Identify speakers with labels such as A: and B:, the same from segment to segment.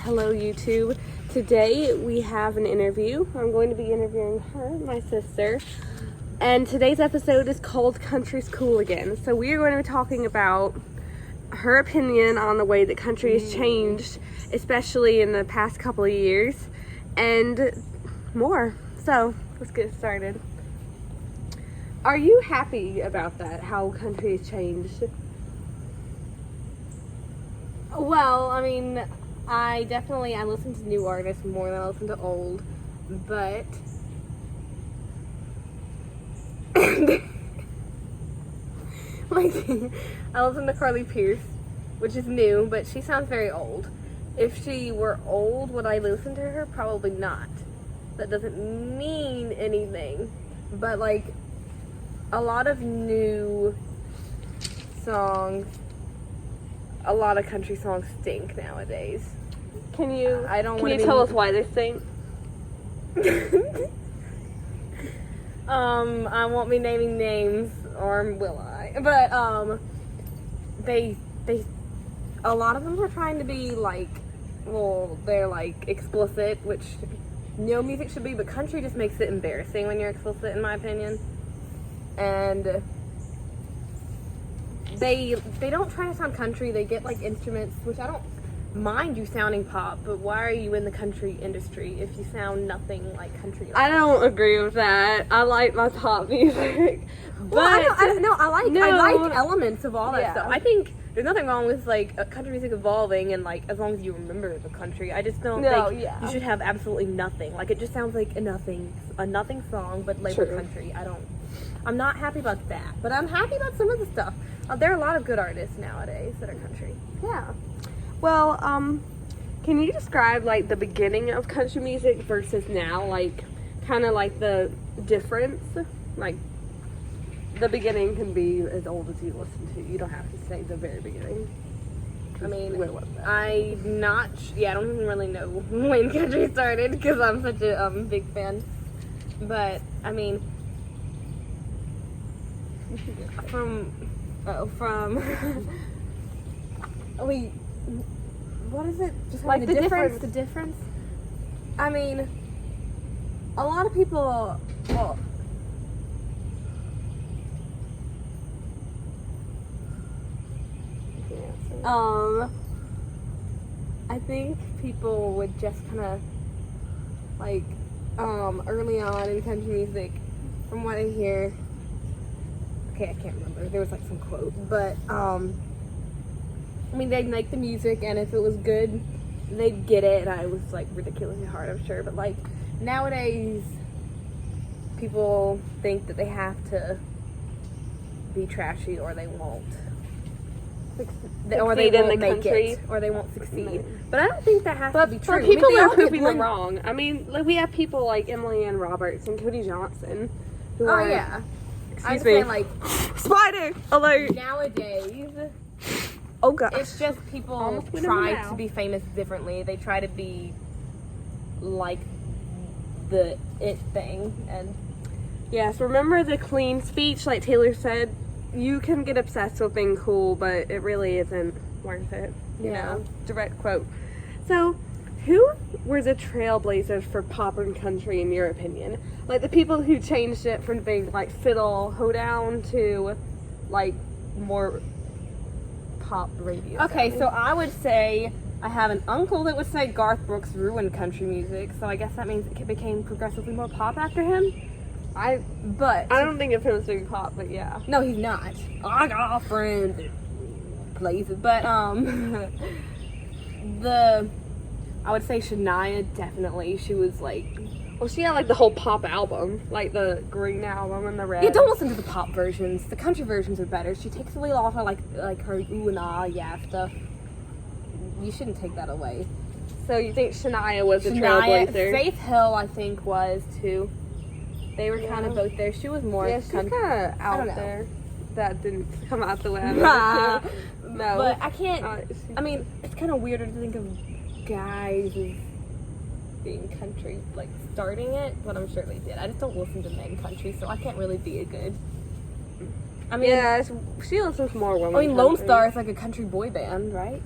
A: Hello YouTube. Today we have an interview. I'm going to be interviewing her, my sister. And today's episode is called Country's Cool Again. So we are going to be talking about her opinion on the way that country has changed, especially in the past couple of years, and more. So let's get started. Are you happy about that, how country has changed?
B: Well, I mean, I listen to new artists more than I listen to old, but like, I listen to Carly Pierce, which is new, but she sounds very old. If she were old, would I listen to her? Probably not. That doesn't mean anything, but like, a lot of new songs, a lot of country songs stink nowadays.
A: Can you
B: Tell
A: us why they stink?
B: I won't be naming names, or will I? But a lot of them are trying to be like, well, they're like explicit, which no music should be, but country just makes it embarrassing when you're explicit, in my opinion. And they don't try to sound country. They get like instruments, which I don't mind you sounding pop, but why are you in the country industry if you sound nothing like country?
A: I don't agree with that. I like my pop music, but
B: I like elements of all that stuff. I think there's nothing wrong with like country music evolving, and like as long as you remember the country. I just don't think you should have absolutely nothing. Like it just sounds like a nothing song, but labeled country. I'm not happy about that, but I'm happy about some of the stuff. There are a lot of good artists nowadays that are country.
A: Yeah. Well, can you describe like the beginning of country music versus now? Like, kind of like the difference? Like, the beginning can be as old as you listen to. You don't have to say the very beginning.
B: I mean,
A: when was that?
B: I don't even really know when country started because I'm such a big fan. But, I mean, wait, what is it? Just
A: like
B: the difference? I mean, a lot of people, well, I think people would just kind of, like, early on in country music, from what I hear, okay, I can't remember, there was like some quote, but, I mean, they'd make the music, and if it was good, they'd get it, and I was, like, ridiculously hard, I'm sure, but, like, nowadays, people think that they have to be trashy, or they won't. Or they won't make it, or they won't succeed. But I don't think that has to be true.
A: But people are proving them wrong. I mean, like, we have people like Emily Ann Roberts and Cody Johnson, who are...
B: yeah.
A: Excuse me. Like, spider alert!
B: Nowadays...
A: Oh gosh.
B: It's just people try to be famous differently. They try to be like the it thing. And
A: yes, remember the clean speech, like Taylor said? You can get obsessed with being cool, but it really isn't worth it. You know, direct quote. So, who were the trailblazers for pop and country in your opinion? Like the people who changed it from being like fiddle hoedown to like more pop radio.
B: Okay, so I would say I have an uncle that would say Garth Brooks ruined country music, so I guess that means it became progressively more pop after him. I
A: don't think of him as being pop, but yeah.
B: No, he's not. I got a friend that plays it, but I would say Shania, definitely. She was like,
A: well, she had like the whole pop album, like the green album and the red.
B: Yeah, don't listen to the pop versions. The country versions are better. She takes away a lot of like her ooh and ah yeah stuff. You shouldn't take that away.
A: So you think Shania was a trailblazer?
B: Faith Hill, I think, was too. They were kind of both there. She was more.
A: Yeah, she's kind of out there. That didn't come out the way I
B: wanted
A: to. No,
B: but I can't. I mean, it's kind of weirder to think of guys as being country, like starting it, but I'm sure they did. I just don't listen to men country, so I can't really be a good. I mean,
A: yeah, she listens more women.
B: I mean, Lone Star is like a country boy band, right?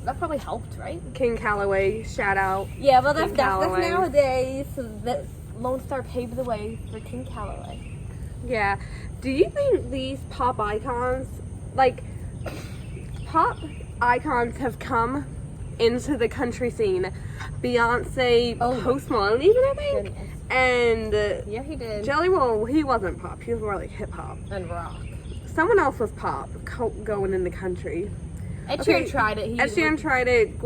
B: that probably helped, right?
A: King Calloway, shout out.
B: Yeah, well, that's
A: King
B: that's
A: Calloway.
B: nowadays. So that Lone Star paved the way for King Calloway.
A: Yeah. Do you think these pop icons, like, pop icons have come into the country scene? Beyonce, Post Malone even, I think?
B: Goodness.
A: And
B: Yeah, he did.
A: Jelly Roll, he wasn't pop. He was more like hip hop.
B: And rock.
A: Someone else was pop going in the country.
B: Ed Sheeran tried it.
A: Ed Sheeran tried it.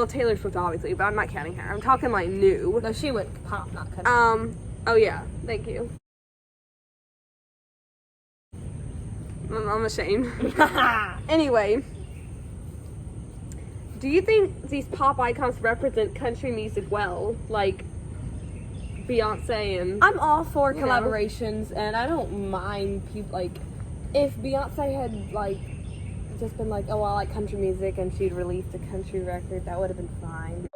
A: Taylor Swift obviously, but I'm not counting her. I'm talking like new.
B: No, she went pop, not country.
A: Oh yeah, thank you. I'm ashamed. Anyway, do you think these pop icons represent country music well? Like Beyonce and...
B: I'm all for collaborations, and I don't mind people, like, if Beyonce had, like, just been like, oh, I like country music, and she'd released a country record, that would have been fine.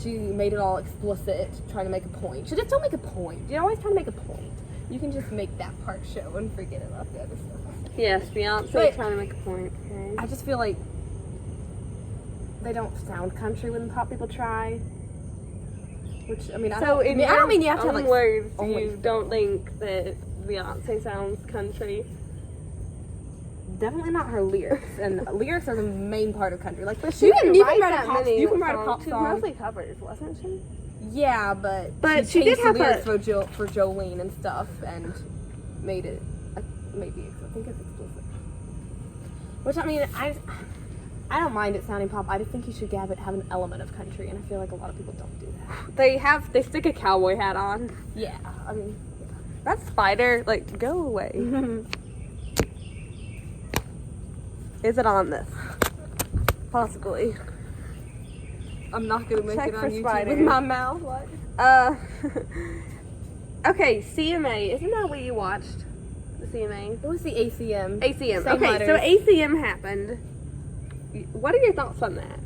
B: She made it all explicit, trying to make a point. She just don't make a point. You're always trying to make a point. You can just make that part show and forget about the other stuff.
A: Yes, Beyonce trying to make a point. Okay.
B: I just feel like they don't sound country when pop people try. Which, I mean, I don't mean you have to, like,
A: words, you don't think that Beyonce sounds country?
B: Definitely not her lyrics, and lyrics are the main part of country. Like,
A: She didn't write
B: a
A: that
B: pop,
A: many
B: you can write a
A: songs.
B: pop
A: She
B: song.
A: was mostly covers, wasn't she?
B: Yeah, but
A: she did
B: changed
A: have
B: the lyrics for Jolene and stuff, and made it maybe I think it's explicit. Which, I mean, I don't mind it sounding pop. I just think you should have an element of country, and I feel like a lot of people don't do that.
A: They stick a cowboy hat on.
B: Yeah, I mean,
A: That spider, like, go away. Is it on this? Possibly.
B: I'm not gonna make
A: Check
B: it on
A: for
B: YouTube
A: spiders.
B: with my mouth. What?
A: Okay, CMA. Isn't that what you watched? The CMA?
B: It was the ACM.
A: ACM.
B: Same
A: Okay,
B: letters.
A: so ACM happened. What are your thoughts on that?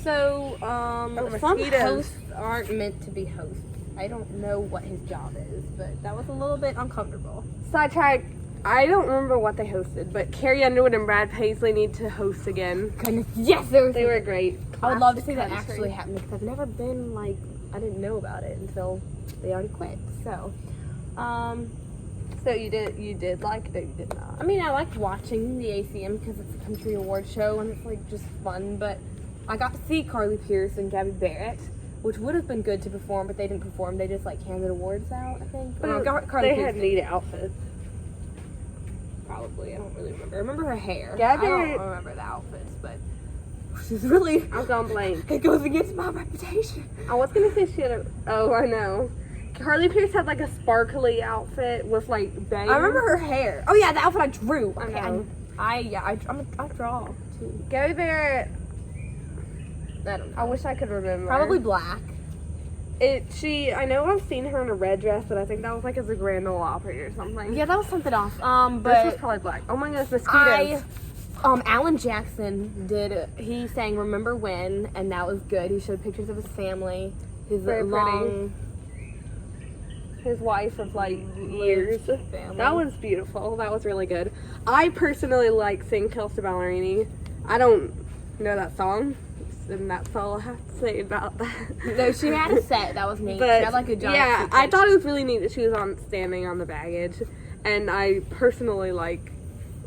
B: So, some
A: mosquitoes.
B: hosts aren't meant to be hosts. I don't know what his job is, but that was a little bit uncomfortable.
A: Sidetrack. I don't remember what they hosted, but Carrie Underwood and Brad Paisley need to host again.
B: Goodness, yes, they
A: were great.
B: I would love to see
A: Classic
B: that
A: country.
B: actually happen because I've never been, like, I didn't know about it until they already quit. So,
A: So you did like it or you did not?
B: I mean, I liked watching the ACM because it's a country award show and it's, like, just fun, but I got to see Carly Pearce and Gabby Barrett, which would have been good to perform, but they didn't perform. They just, like, handed awards out, I think.
A: But
B: Carly
A: they
B: Pearce
A: had
B: did.
A: neat outfits.
B: Probably. I don't really remember. I remember her hair.
A: Gabby-
B: I don't remember the outfits, but she's really...
A: I'm gone blank.
B: It goes against my reputation.
A: I was gonna say she had a... Oh, I know. Carly Pearce had like a sparkly outfit with like bangs.
B: I remember her hair. Oh yeah, the outfit I drew.
A: I
B: Okay,
A: know.
B: I draw too.
A: Gabby Barrett,
B: I don't know.
A: I wish I could remember.
B: Probably black.
A: I know I've seen her in a red dress, but I think that was like as a Grand Ole Opry or something.
B: Yeah, that was something else.
A: This was
B: But
A: probably black. Oh my goodness, mosquitoes.
B: Alan Jackson he sang "Remember When," and that was good. He showed pictures of his family, his
A: Very
B: long
A: His wife of like years.
B: family.
A: That was beautiful. That was really good. I personally like seeing Kelsea Ballerini. I don't know that song, and that's all I have to say about that.
B: No, she had a set. That was neat.
A: But
B: she had like a giant
A: yeah,
B: suitcase.
A: I thought it was really neat that she was standing on the baggage, and I personally like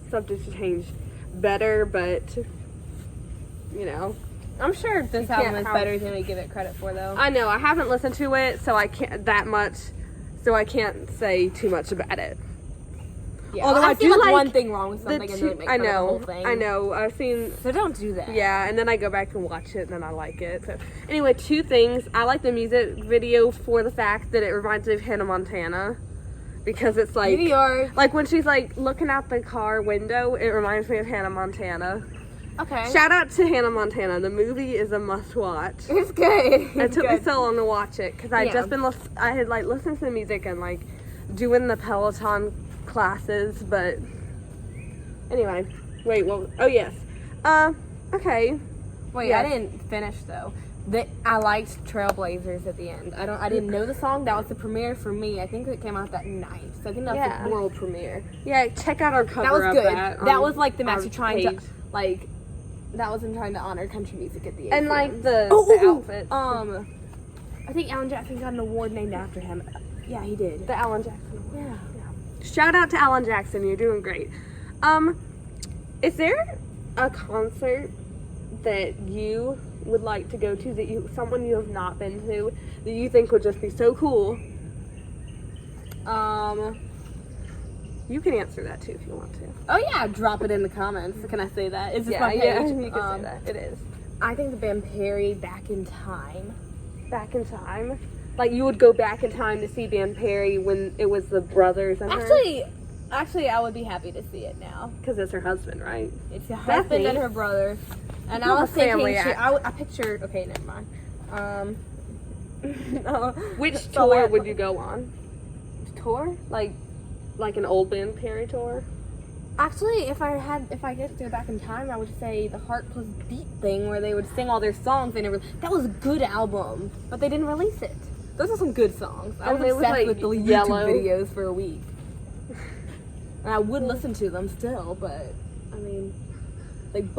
A: subject to change better, but you know,
B: I'm sure this
A: can't
B: album is
A: have-
B: better than we give it credit for, though.
A: I know I haven't listened to it, so I can't say too much about it.
B: Yeah.
A: Although
B: I
A: I
B: see
A: do
B: like
A: like
B: one thing wrong with something and then it makes
A: I
B: fun of the
A: know,
B: whole thing.
A: I know. I've seen.
B: So don't do that.
A: Yeah, and then I go back and watch it, and then I like it. So anyway, two things. I like the music video for the fact that it reminds me of Hannah Montana, because it's like
B: New York.
A: like when she's like looking out the car window, it reminds me of Hannah Montana.
B: Okay.
A: Shout out to Hannah Montana. The movie is a must watch.
B: It's good.
A: It took me so long to watch it because I
B: Yeah.
A: just been I had like listened to the music and like doing the Peloton classes, but anyway, wait, well, oh yes, okay.
B: Wait,
A: Yes.
B: I didn't finish though. I liked Trailblazers at the end. I didn't know the song. That was the premiere for me. I think it came out that night. So I think that was the world premiere.
A: Yeah, check out our cover.
B: That was
A: of
B: good.
A: That
B: was like the Maxi trying
A: page.
B: to like. That was him trying to honor country music at the end.
A: And like the outfits.
B: I think Alan Jackson got an award named after him. Yeah, he did.
A: The Alan Jackson Award.
B: Yeah.
A: Shout out to Alan Jackson. You're doing great. Is there a concert that you would like to go to, that someone you have not been to, that you think would just be so cool? You can answer that too if you want to.
B: Oh yeah, drop it in the comments. Can I say that? Is this my page?
A: Yeah, you can say that. It is.
B: I think the band Perry, Back in Time.
A: Back in Time? Like you would go back in time to see Dan Perry when it was the brothers and
B: Actually, I would be happy to see it now.
A: Because it's her husband, right?
B: It's her husband and her brother. And I was thinking, I pictured, okay, never mind.
A: Which tour would you go on? Tour? Like an old band Perry tour?
B: Actually, if I get to go back in time, I would say the Heart Plus Beat thing where they would sing all their songs. That was a good album, but they didn't release it. Those are some good songs. I was obsessed with the YouTube videos for a week. And I would listen to them still, but I mean, like hey,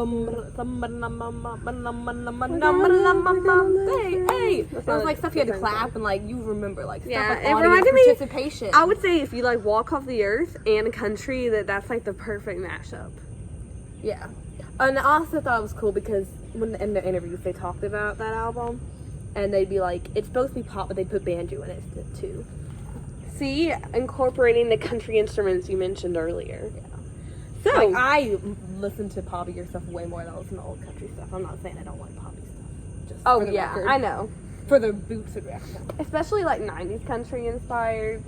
B: it was like stuff you had to clap and like you remember like stuff like
A: it reminded me
B: participation.
A: I would say if you like Walk Off the Earth and country, that's like the perfect mashup.
B: Yeah, and I also thought it was cool because when in the interviews they talked about that album, and they'd be like, it's supposed to be pop, but they put banjo in it too.
A: See, incorporating the country instruments you mentioned earlier.
B: Yeah.
A: So
B: like, I listen to popular stuff way more than I listen to old country stuff. I'm not saying I don't like poppy stuff. Just for the record.
A: I know.
B: For the Boots&Records.
A: Especially like 90s country inspired.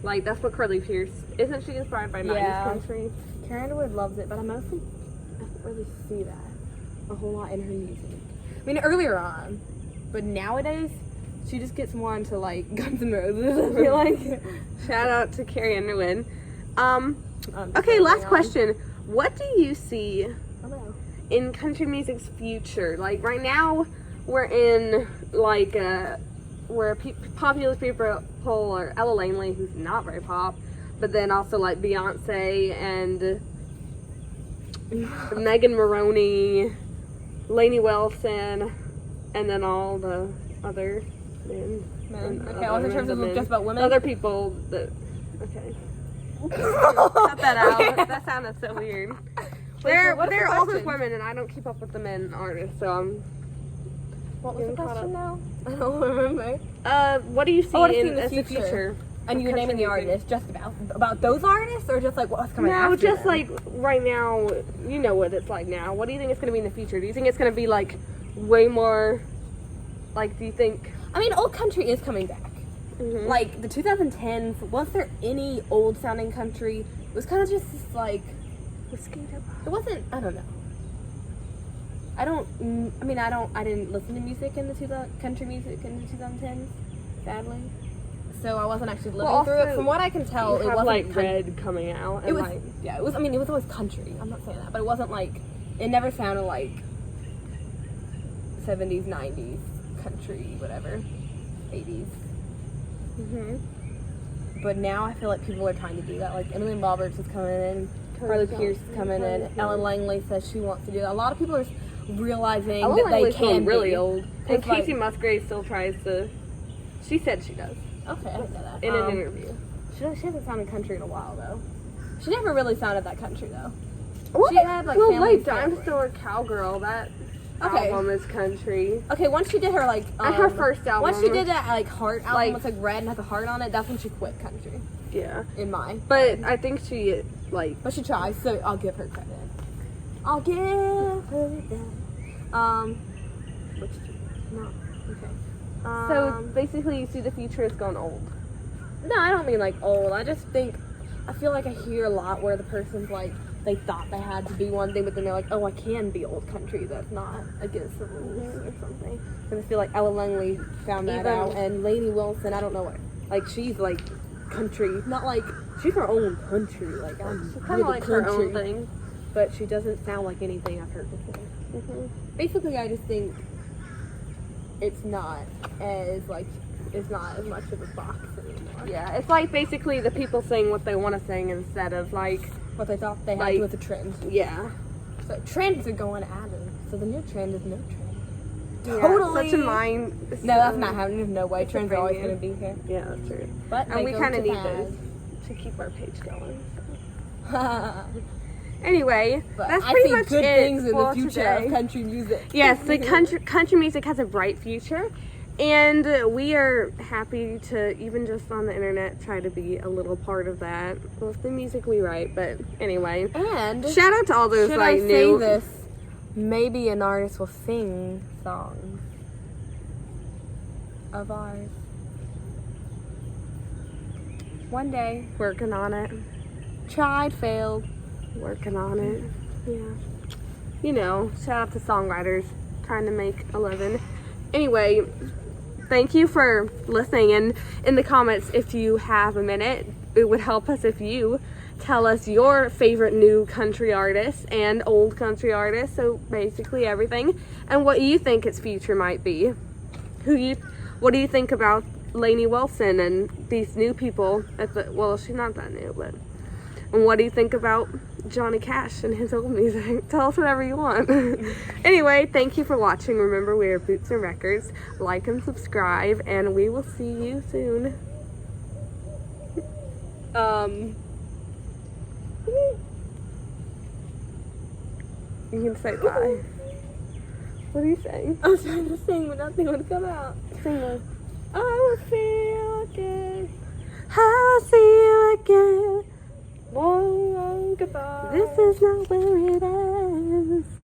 A: Like that's what Curly Pierce isn't she inspired by 90s country?
B: Karen Underwood loves it, but I don't really see that a whole lot in her music. I mean, earlier on, but nowadays. She just gets more into like Guns N' Roses, I feel like.
A: Shout out to Carrie Underwood. Okay, last question. What do you see in country music's future? Like right now, we're in like where popular people are Ella Langley, who's not very pop, but then also like Beyonce and Megan Maroney, Lainey Wilson, and then all the other men.
B: Okay, all in terms of just about women?
A: Other people that... Okay. Cut that out.
B: Okay.
A: That sounded so weird.
B: They're
A: They're all just women, and I don't keep up with the men artists, so I'm...
B: What was the question now? I don't remember.
A: What do you see in the future?
B: And you're naming the artists just about those artists, or just like what's coming after?
A: No, just like right now, you know what it's like now. What do you think it's going to be in the future? Do you think it's going to be like way more, like, do you think...
B: I mean, old country is coming back. Mm-hmm. Like, the 2010s, was there any old-sounding country? It was kind of just this, like... It wasn't... I don't know. I didn't listen to music in the country music in the 2010s, sadly. So I wasn't actually living through it. From what I can tell, it wasn't...
A: like, Red coming out.
B: It was... Yeah, it was... I mean, it was always country. I'm not saying that. But it wasn't, like... It never sounded like 70s, 90s. Country, whatever, 80s. But now I feel like people are trying to do that. Like Emily Roberts is coming in, Carly Pierce is coming in, Ellen Langley says she wants to do that. A lot of people are realizing that they can
A: really old. And Casey Musgrave still tries to. She said she does.
B: Okay, I didn't know that.
A: In an interview.
B: She hasn't sounded country in a while though. She never really sounded that country though.
A: What?
B: She had like
A: I'm still a cowgirl. That album is country.
B: Okay, once she did her like
A: her first album.
B: Once she did that like heart album with like red and has a heart on it, that's when she quit country.
A: Yeah.
B: In my.
A: But I think she like.
B: But she tries, so I'll give her credit. I'll give her that. Which no. Okay.
A: So basically, you see the future is going old.
B: No, I don't mean like old. I just think I feel like I hear a lot where the person's like. They thought they had to be one thing, but then they're like, oh, I can be old country. That's not against the rules or something. And I feel like Ella Langley found that out. And Lainey Wilson, I don't know what. Like, she's like country. Not like, she's her own country. Like, I'm
A: kind of like her own thing.
B: But she doesn't sound like anything I've heard before. Basically, I just think it's not as much of a box anymore.
A: Yeah, it's like basically the people saying what they want to sing instead of like
B: What they thought they had
A: Like-
B: with the trend.
A: yeah.
B: So trends are going at it. So the new trend is no trend.
A: Yeah,
B: Totally.
A: such a mind.
B: No, that's not happening. There's no way.
A: It's
B: Trends are always
A: opinion.
B: going to be here.
A: Yeah, that's true.
B: But
A: And
B: they
A: we
B: go
A: kind of
B: to
A: need
B: pass.
A: those to keep our page going.
B: But
A: Anyway, that's
B: I
A: pretty
B: see
A: much
B: good
A: it
B: things in
A: for
B: the future
A: today.
B: of country music.
A: Yes, the country music has a bright future, and we are happy to even just on the internet try to be a little part of that with the music we write. But anyway,
B: And
A: shout out to all those
B: should
A: like
B: I say
A: new.
B: this? Maybe an artist will sing songs of ours. One day.
A: Working on it.
B: Tried, failed.
A: Working on it. Yeah. You know, shout out to songwriters trying to make a living. Anyway, thank you for listening. And in the comments, if you have a minute, it would help us if you tell us your favorite new country artists and old country artists. So basically everything. And what you think its future might be. What do you think about Lainey Wilson and these new people well, she's not that new, but and what do you think about Johnny Cash and his old music? Tell us whatever you want. Anyway, thank you for watching. Remember, we are Boots&Records. Like and subscribe, and we will see you soon. You can say bye. What are you saying?
B: I was trying to sing, but nothing would come out.
A: Sing this.
B: I will feel again.
A: I'll see you again.
B: Long, long goodbye.
A: This is not where it ends.